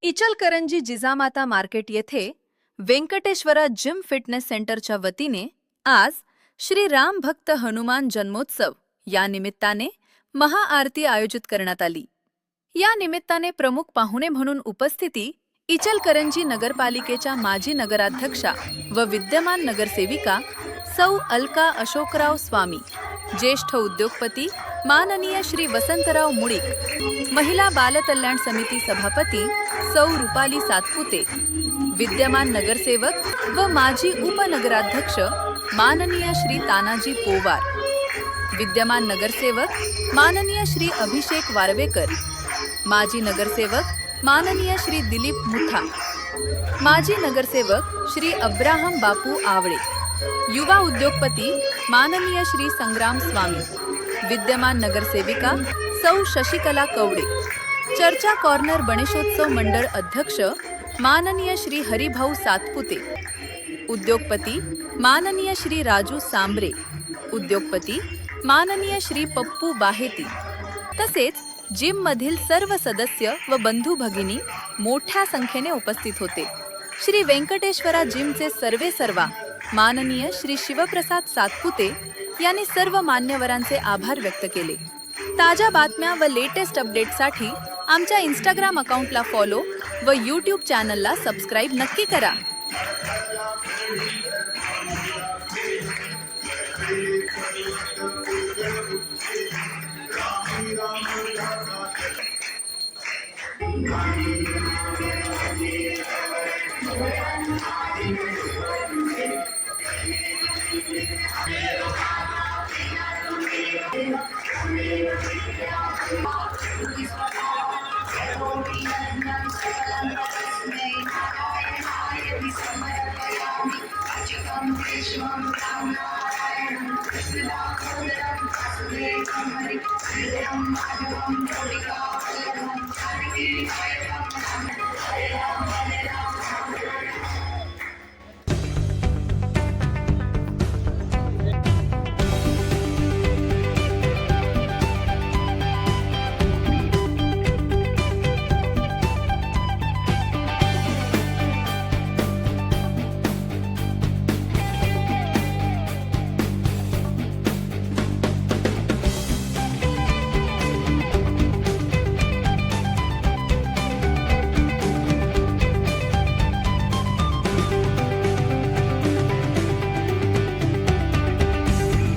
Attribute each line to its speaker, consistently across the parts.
Speaker 1: Ichalkaranji Jijamata market येथे Venkateshwara gym fitness सेंटरच्या वतीने आज श्री राम भक्त हनुमान जन्मोत्सव या निमित्ताने महाआरती आयोजित करण्यात आली। या निमित्ताने प्रमुख पाहुणे म्हणून उपस्थिती इचलकरंजी नगरपालिकेच्या माजी नगराध्यक्षा व विद्यमान नगरसेविका सौ अलका अशोकराव स्वामी, ज्येष्ठ उद्योगपती माननीय श्री वसंतराव मुळीक, महिला बालकल्याण समिती सभापती सौ रुपाली सातपुते, विद्यमान नगरसेवक व माजी उपनगराध्यक्ष माननीय श्री तानाजी पोवार, विद्यमान नगरसेवक माननीय श्री अभिषेक वारवेकर, माजी नगरसेवक माननीय श्री दिलीप मुथा, माजी नगरसेवक श्री अब्राहम बापू आवळे, युवा उद्योगपती माननीय श्री संग्राम स्वामी, विद्यमान नगरसेविका सौ शशिकला कवडे, चर्चा कॉर्नर गणेशोत्सव मंडळ अध्यक्ष माननीय श्री हरिभाऊ सातपुते, उद्योगपती माननीय श्री राजू सांबरे, उद्योगपती माननीय श्री पप्पू बाहेती, तसेच जिम मधील सर्व सदस्य व बंधू भगिनी मोठ्या संख्येने उपस्थित होते। श्री व्यंकटेश्वरा जिमचे सर्वेसर्वा माननीय श्री शिवप्रसाद सातपुते यांनी सर्व मान्यवरांचे आभार व्यक्त केले। ताज्या बातम्या व लेटेस्ट अपडेटसाठी आमच्या इंस्टाग्राम अकाउंटला फॉलो व यूट्यूब चॅनलला सबस्क्राईब नक्की करा।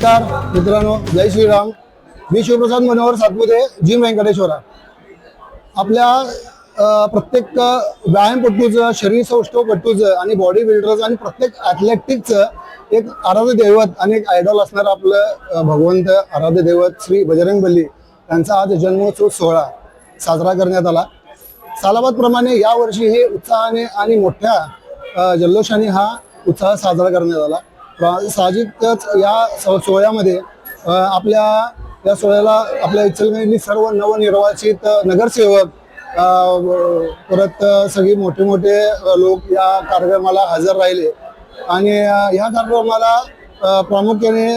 Speaker 2: नमस्कार मित्रांनो, जय श्रीराम। मी शिवप्रसाद मनोहर सातपुते, जिम व्यंकटेश्वरा। आपल्या प्रत्येक व्यायामपटूचं, शरीर सौष्ठवपटूचं आणि बॉडी बिल्डरचं आणि प्रत्येक ॲथलेटिकचं एक आराध्य दैवत आणि एक आयडॉल असणारं आपलं भगवंत आराध्य दैवत श्री बजरंगबली यांचा आज जन्मोत्सव सोहळा साजरा करण्यात आला। सालाबादप्रमाणे यावर्षी हे उत्साहाने आणि मोठ्या जल्लोषाने हा उत्साह साजरा करण्यात आला। साहजिकच या सोहळ्यामध्ये आपल्या या सोहळ्याला आपल्या इचलकरंजी सर्व नवनिर्वाचित नगरसेवक, परत सगळे मोठे मोठे लोक या कार्यक्रमाला हजर राहिले। आणि या कार्यक्रमाला प्रामुख्याने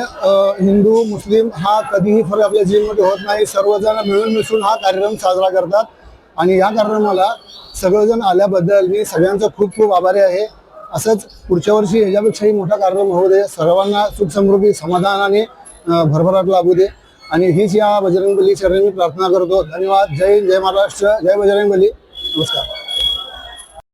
Speaker 2: हिंदू मुस्लिम हा कधीही फरक आपल्या जिममध्ये होत नाही। सर्वजण मिळून मिसळून हा कार्यक्रम साजरा करतात आणि या कार्यक्रमाला सगळेजण आल्याबद्दल मी सगळ्यांचा खूप खूप आभारी आहे। असंच पुढच्या वर्षी याच्यापेक्षाही मोठा कार्यक्रम होऊ दे, सर्वांना सुख समृद्धी समाधानाने भरभराट लाभू दे आणि हीच या बजरंगबली चरणी मी प्रार्थना करतो। धन्यवाद। जय हिंद, जय महाराष्ट्र, जय बजरंगबली। नमस्कार।